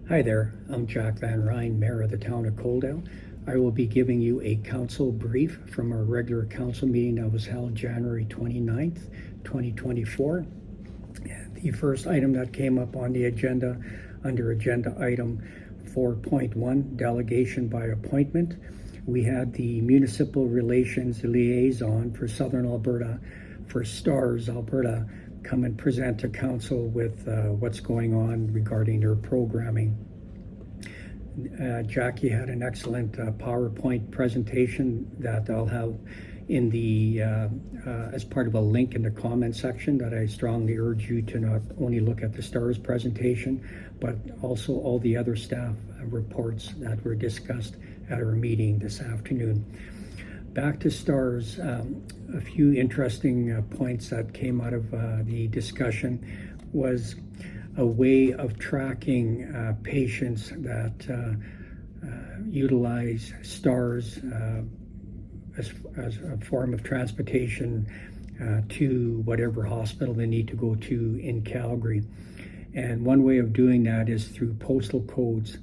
Hi there, I'm Jack Van Ryn, Mayor of the Town of Coaldale. I will be giving you a council brief from our regular council meeting that was held January 29th, 2024. The first item that came up on the agenda under agenda item 4.1, delegation by appointment, we had the municipal relations liaison for Southern Alberta for STARS Alberta come and present to council with what's going on regarding their programming. Jackie had an excellent PowerPoint presentation that I'll have in the as part of a link in the comment section that I strongly urge you to not only look at the STARS presentation, but also all the other staff reports that were discussed at our meeting this afternoon. Back to STARS, a few interesting points that came out of the discussion was a way of tracking patients that utilize STARS as a form of transportation to whatever hospital they need to go to in Calgary. And one way of doing that is through postal codes.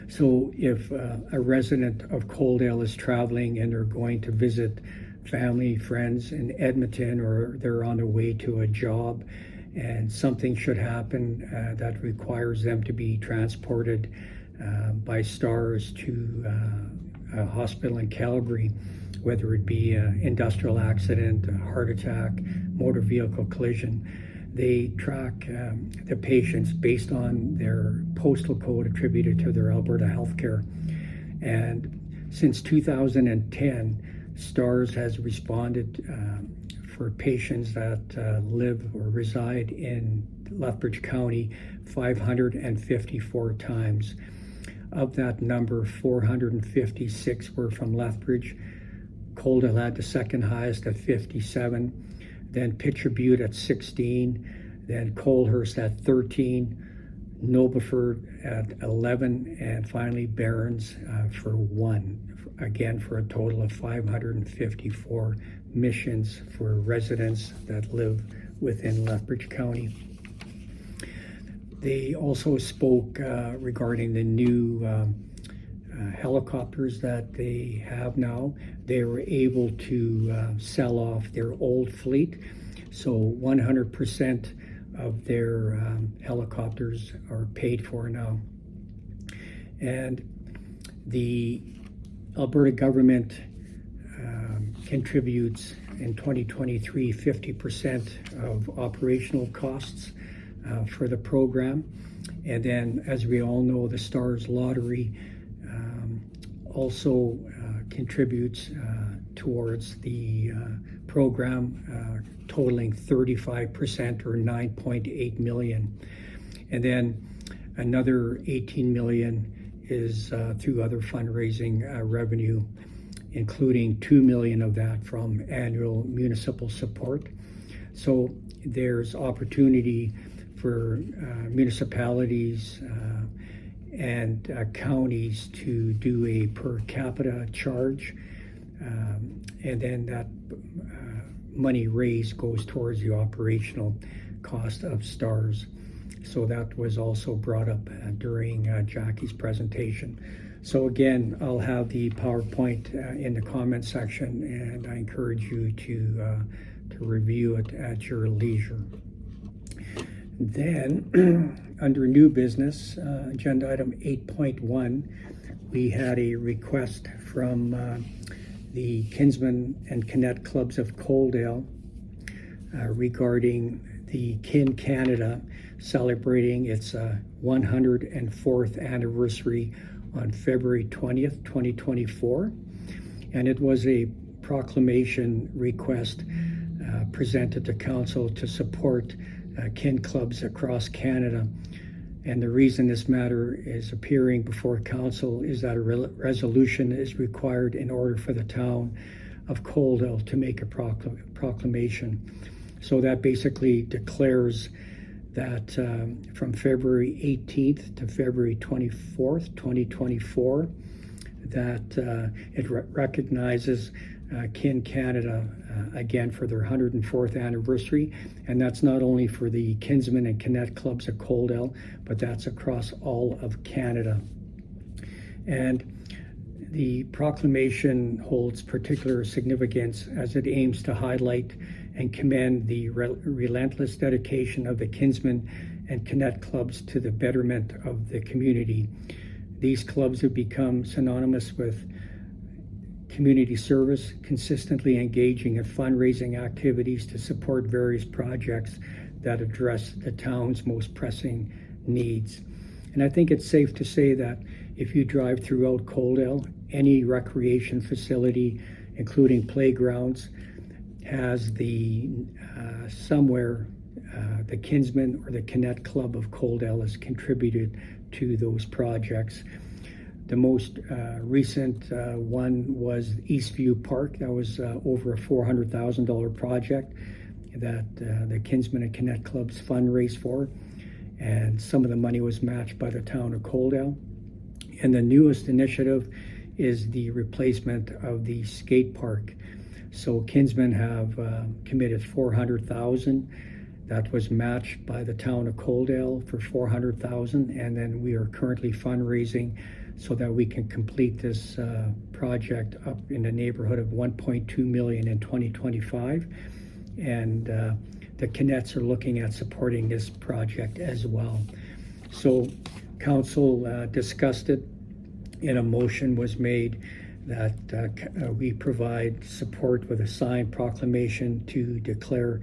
So if a resident of Coaldale is traveling and they're going to visit family, friends in Edmonton, or they're on their way to a job and something should happen that requires them to be transported by STARS to a hospital in Calgary, whether it be an industrial accident, a heart attack, motor vehicle collision, they track the patients based on their postal code attributed to their Alberta Healthcare. And since 2010, STARS has responded for patients that live or reside in Lethbridge County 554 times. Of that number, 456 were from Lethbridge. Coaldale had the second highest at 57. Then Pitcher Butte at 16, then Colehurst at 13, Nobleford at 11, and finally Barons for 1, again for a total of 554 missions for residents that live within Lethbridge County. They also spoke regarding the new helicopters that they have now. They were able to sell off their old fleet, so 100% of their helicopters are paid for now. And the Alberta government contributes in 2023 50% of operational costs for the program. And then, as we all know, the STARS lottery also contributes towards the program, totaling 35% or 9.8 million. And then another 18 million is through other fundraising revenue, including 2 million of that from annual municipal support. So there's opportunity for municipalities and counties to do a per capita charge, and then that money raised goes towards the operational cost of STARS. So that was also brought up during Jackie's presentation. So again, I'll have the PowerPoint in the comment section, and I encourage you to review it at your leisure. Then, under new business, agenda item 8.1, we had a request from the Kinsman and Connect Clubs of Coaldale regarding the Kin Canada celebrating its 104th anniversary on February 20th, 2024. And it was a proclamation request presented to council to support kin clubs across Canada. And the reason this matter is appearing before council is that a resolution is required in order for the town of Coaldale to make a proclamation. So that basically declares that from February 18th to February 24th, 2024, that it recognizes Kin Canada again for their 104th anniversary, and that's not only for the Kinsmen and Kinnett clubs at Coaldale, but that's across all of Canada. And the proclamation holds particular significance as it aims to highlight and commend the relentless dedication of the Kinsmen and Kinnett clubs to the betterment of the community. These clubs have become synonymous with community service, consistently engaging in fundraising activities to support various projects that address the town's most pressing needs. And I think it's safe to say that if you drive throughout Coaldale, any recreation facility, including playgrounds, has the somewhere the Kinsmen or the Kinnett Club of Coaldale has contributed to those projects. The most recent one was Eastview Park. That was over a $400,000 project that the Kinsmen and Kinnett clubs fundraised for, and some of the money was matched by the town of Coaldale. And the newest initiative is the replacement of the skate park. So Kinsmen have committed $400,000. That was matched by the town of Coaldale for $400,000, and then we are currently fundraising so that we can complete this project up in the neighborhood of $1.2 million in 2025. And the Kinnetts are looking at supporting this project as well. So council discussed it, and a motion was made that we provide support with a signed proclamation to declare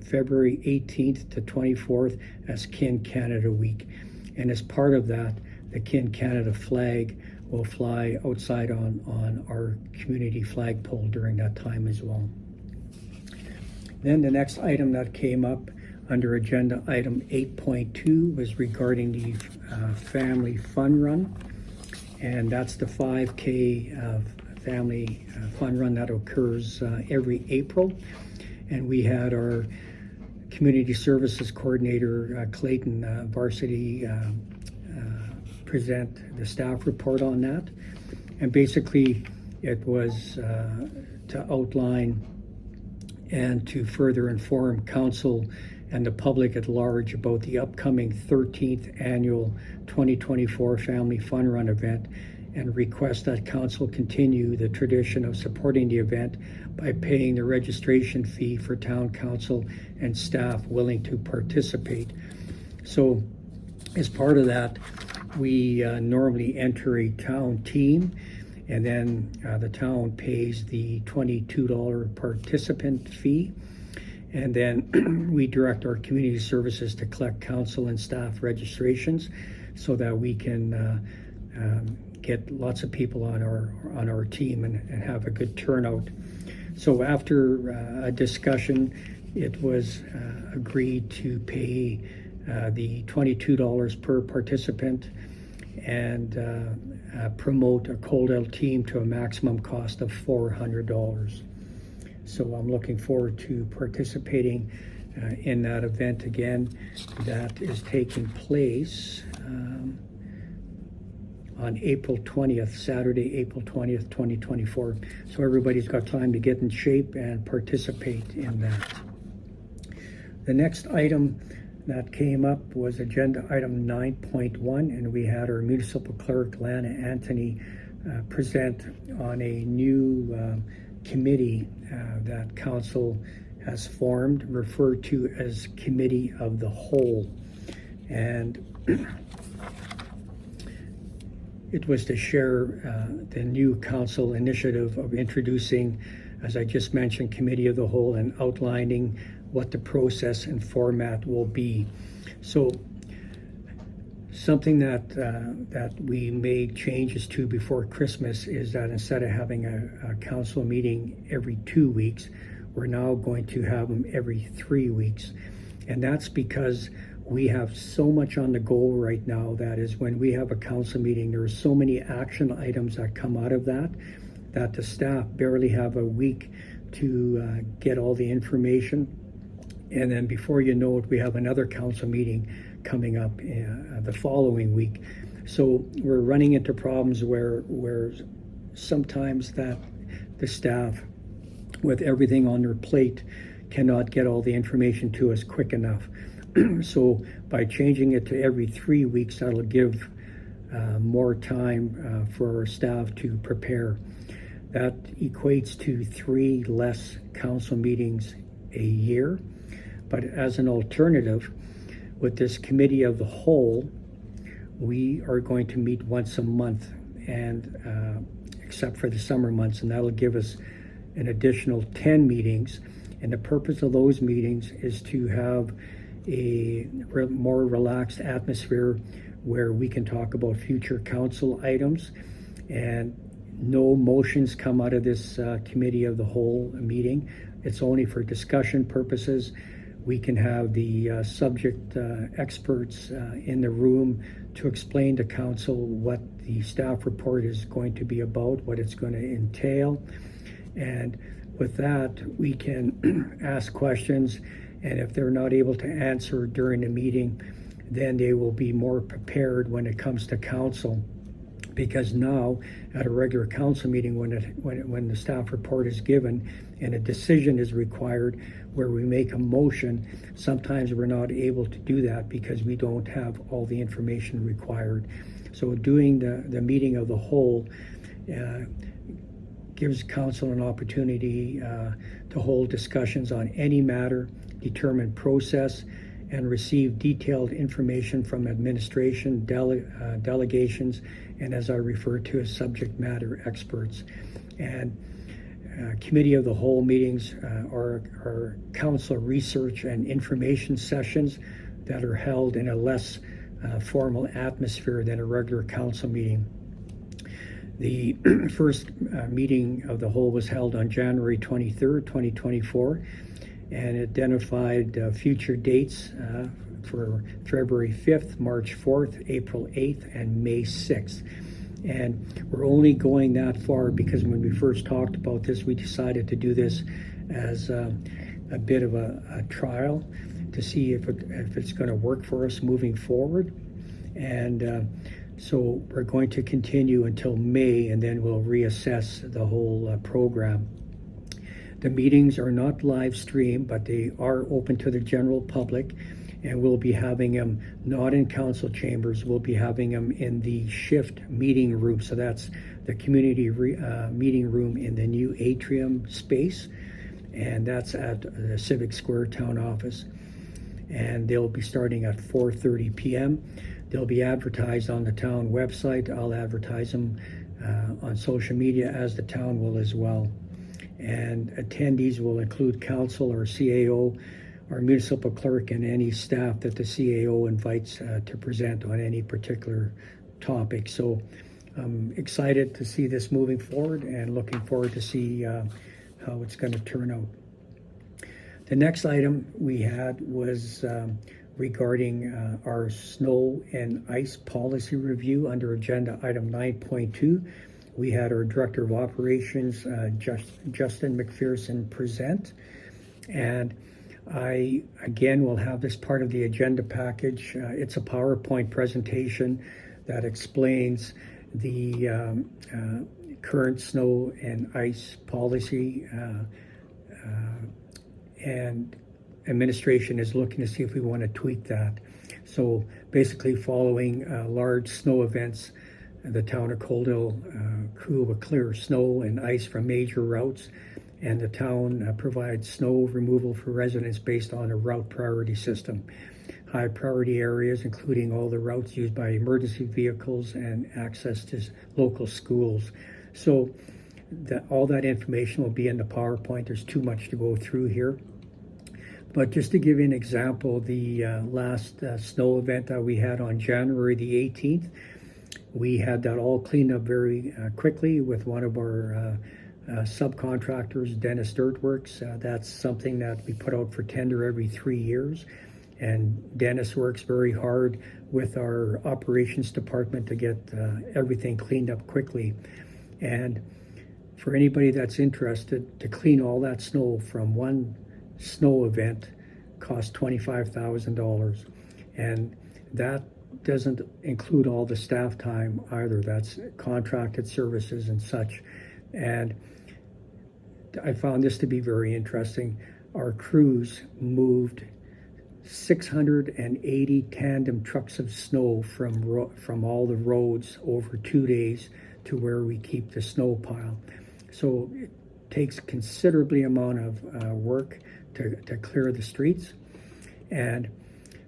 February 18th to 24th as Kin Canada Week. And as part of that, the Kin Canada flag will fly outside on our community flagpole during that time as well. Then the next item that came up under agenda item 8.2 was regarding the family fun run. And that's the 5K family fun run that occurs every April. And we had our community services coordinator, Clayton Varsity, present the staff report on that. And basically it was to outline and to further inform council and the public at large about the upcoming 13th annual 2024 Family Fun Run event, and request that council continue the tradition of supporting the event by paying the registration fee for town council and staff willing to participate. So as part of that, we normally enter a town team, and then the town pays the $22 participant fee. And then we direct our community services to collect council and staff registrations so that we can get lots of people on our team and have a good turnout. So after a discussion, it was agreed to pay the $22 per participant and promote a Coaldale team to a maximum cost of $400. So I'm looking forward to participating in that event again. That is taking place on April 20th, Saturday, April 20th, 2024. So everybody's got time to get in shape and participate in that. The next item that came up was agenda item 9.1, and we had our municipal clerk, Lana Anthony, present on a new committee that council has formed, referred to as Committee of the Whole. And it was to share the new council initiative of introducing, as I just mentioned, Committee of the Whole, and outlining what the process and format will be. So something that we made changes to before Christmas is that instead of having a council meeting every 2 weeks, we're now going to have them every 3 weeks. And that's because we have so much on the go right now. That is, when we have a council meeting, there are so many action items that come out of that the staff barely have a week to get all the information. And then before you know it, we have another council meeting coming up the following week. So we're running into problems where sometimes that the staff with everything on their plate, cannot get all the information to us quick enough. So by changing it to every 3 weeks, that'll give more time for our staff to prepare. That equates to 3 less council meetings a year. But as an alternative, with this committee of the whole, we are going to meet once a month, and except for the summer months, and that'll give us an additional 10 meetings. And the purpose of those meetings is to have a more relaxed atmosphere where we can talk about future council items, and no motions come out of this committee of the whole meeting. It's only for discussion purposes. We can have the subject experts in the room to explain to council what the staff report is going to be about, what it's going to entail. And with that, we can ask questions, and if they're not able to answer during the meeting, then they will be more prepared when it comes to council. Because now, at a regular council meeting, when the staff report is given and a decision is required where we make a motion, sometimes we're not able to do that because we don't have all the information required. So doing the meeting of the whole gives council an opportunity to hold discussions on any matter, determine process, and receive detailed information from administration, delegations, and as I refer to as subject matter experts. And committee of the whole meetings are council research and information sessions that are held in a less formal atmosphere than a regular council meeting. The first meeting of the whole was held on January 23rd, 2024, and identified future dates for February 5th, March 4th, April 8th, and May 6th. And we're only going that far because when we first talked about this, we decided to do this as a bit of a trial to see if it's going to work for us moving forward. And so we're going to continue until May, and then we'll reassess the whole program. The meetings are not live streamed, but they are open to the general public, and we'll be having them not in council chambers. We'll be having them in the shift meeting room. So that's the community meeting room in the new atrium space, and that's at the Civic Square town office. And they'll be starting at 4:30 p.m. They'll be advertised on the town website. I'll advertise them on social media, as the town will as well. And attendees will include council, our CAO, our municipal clerk, and any staff that the CAO invites to present on any particular topic. So I'm excited to see this moving forward and looking forward to see how it's going to turn out. The next item we had was regarding our snow and ice policy review under agenda item 9.2. We had our Director of Operations, Justin McPherson, present. And I, again, will have this part of the agenda package. It's a PowerPoint presentation that explains the current snow and ice policy, and administration is looking to see if we want to tweak that. So basically, following large snow events, the town of Coldale crew will clear snow and ice from major routes, and the town provides snow removal for residents based on a route priority system. High priority areas, including all the routes used by emergency vehicles and access to local schools. So all that information will be in the PowerPoint. There's too much to go through here. But just to give you an example, the last snow event that we had on January the 18th, we had that all cleaned up very quickly with one of our subcontractors, Dennis Dirtworks. That's something that we put out for tender every 3 years. And Dennis works very hard with our operations department to get everything cleaned up quickly. And for anybody that's interested, to clean all that snow from one snow event costs $25,000. And that doesn't include all the staff time either. That's contracted services and such. And I found this to be very interesting. Our crews moved 680 tandem trucks of snow from all the roads over 2 days to where we keep the snow pile. So it takes considerably amount of work to clear the streets. And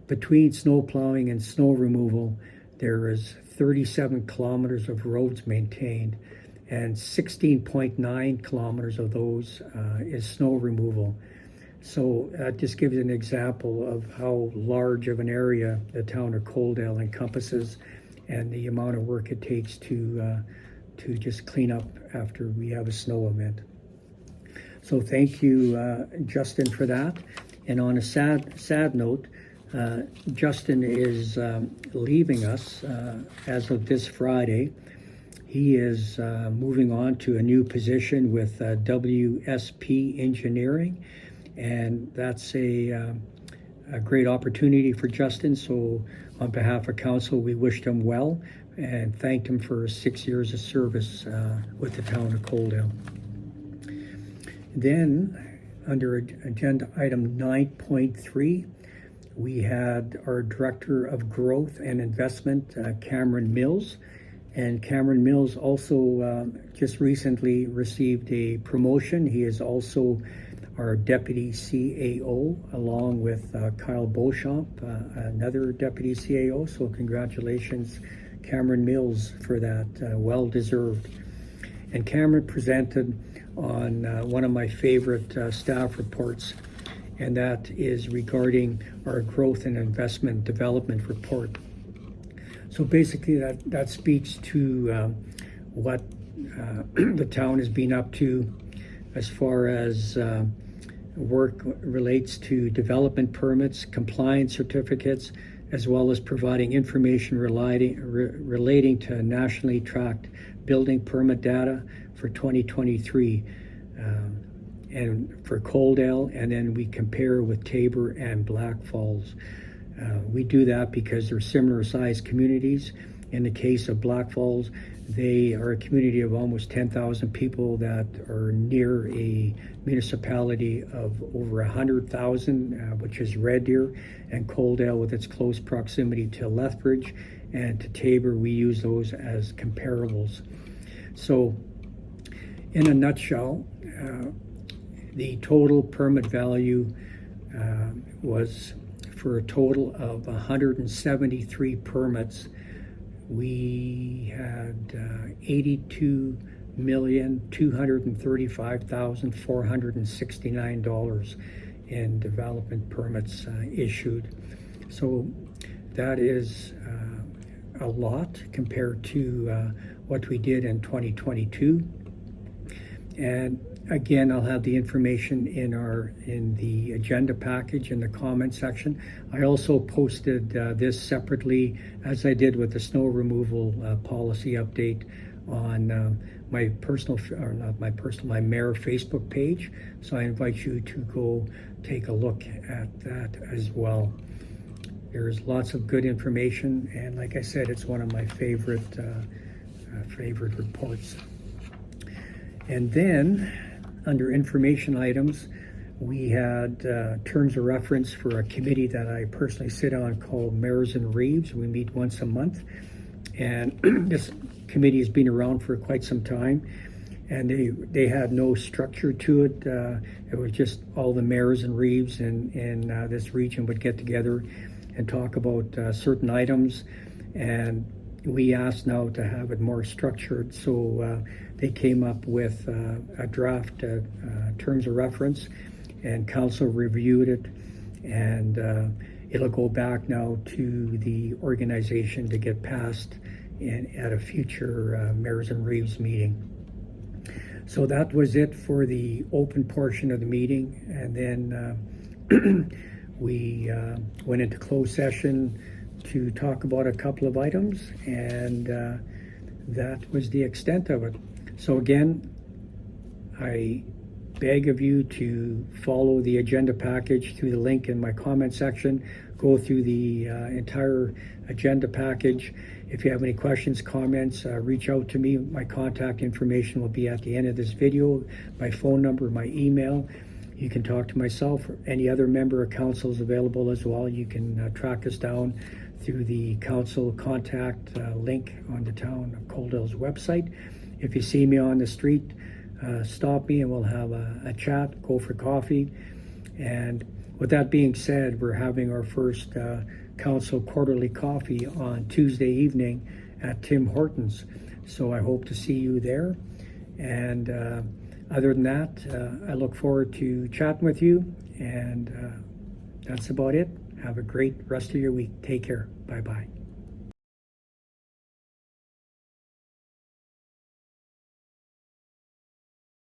between snow plowing and snow removal, there is 37 kilometers of roads maintained, and 16.9 kilometers of those is snow removal. So that just gives an example of how large of an area the town of Coaldale encompasses, and the amount of work it takes to just clean up after we have a snow event. So thank you, Justin, for that. And on a sad note, Justin is leaving us as of this Friday. He is moving on to a new position with WSP Engineering, and that's a great opportunity for Justin. So on behalf of council, we wished him well and thanked him for 6 years of service with the town of Coaldale. Then, under agenda item 9.3, we had our Director of Growth and Investment, Cameron Mills. And Cameron Mills also just recently received a promotion. He is also our Deputy CAO, along with Kyle Beauchamp, another Deputy CAO. So congratulations, Cameron Mills, for that, well-deserved. And Cameron presented on one of my favorite staff reports, and that is regarding our Growth and Investment Development Report. So basically that speaks to what the town has been up to as far as work relates to development permits, compliance certificates, as well as providing information relating to nationally tracked building permit data for 2023 and for Coaldale, and then we compare with Taber and Black Falls. We do that because they're similar sized communities. In the case of Black Falls, they are a community of almost 10,000 people that are near a municipality of over 100,000, which is Red Deer, and Coaldale, with its close proximity to Lethbridge and to Taber, we use those as comparables. So in a nutshell, the total permit value was, for a total of 173 permits, we had $82,235,469 in development permits issued. So that is a lot compared to what we did in 2022. And again, I'll have the information in the agenda package in the comment section. I also posted this separately, as I did with the snow removal policy update, on my mayor Facebook page. So I invite you to go take a look at that as well. There's lots of good information, and like I said, it's one of my favorite reports. And then, under information items, we had terms of reference for a committee that I personally sit on called Mayors and Reeves. We meet once a month, and this committee has been around for quite some time, and they had no structure to it. It was just all the mayors and reeves in this region would get together and talk about certain items, and we asked now to have it more structured. So they came up with a draft terms of reference, and council reviewed it, and it'll go back now to the organization to get passed at a future Mayors and Reeves meeting. So that was it for the open portion of the meeting, and then we went into closed session to talk about a couple of items, and that was the extent of it. So again, I beg of you to follow the agenda package through the link in my comment section. go through the entire agenda package. If you have any questions, comments, reach out to me. My contact information will be at the end of this video, my phone number, my email. You can talk to myself or any other member of council is available as well. You can track us down through the council contact link on the town of Coaldale's website. If you see me on the street, stop me and we'll have a chat, go for coffee. And with that being said, we're having our first council quarterly coffee on Tuesday evening at Tim Hortons. So I hope to see you there. And other than that, I look forward to chatting with you. And that's about it. Have a great rest of your week. Take care. Bye-bye.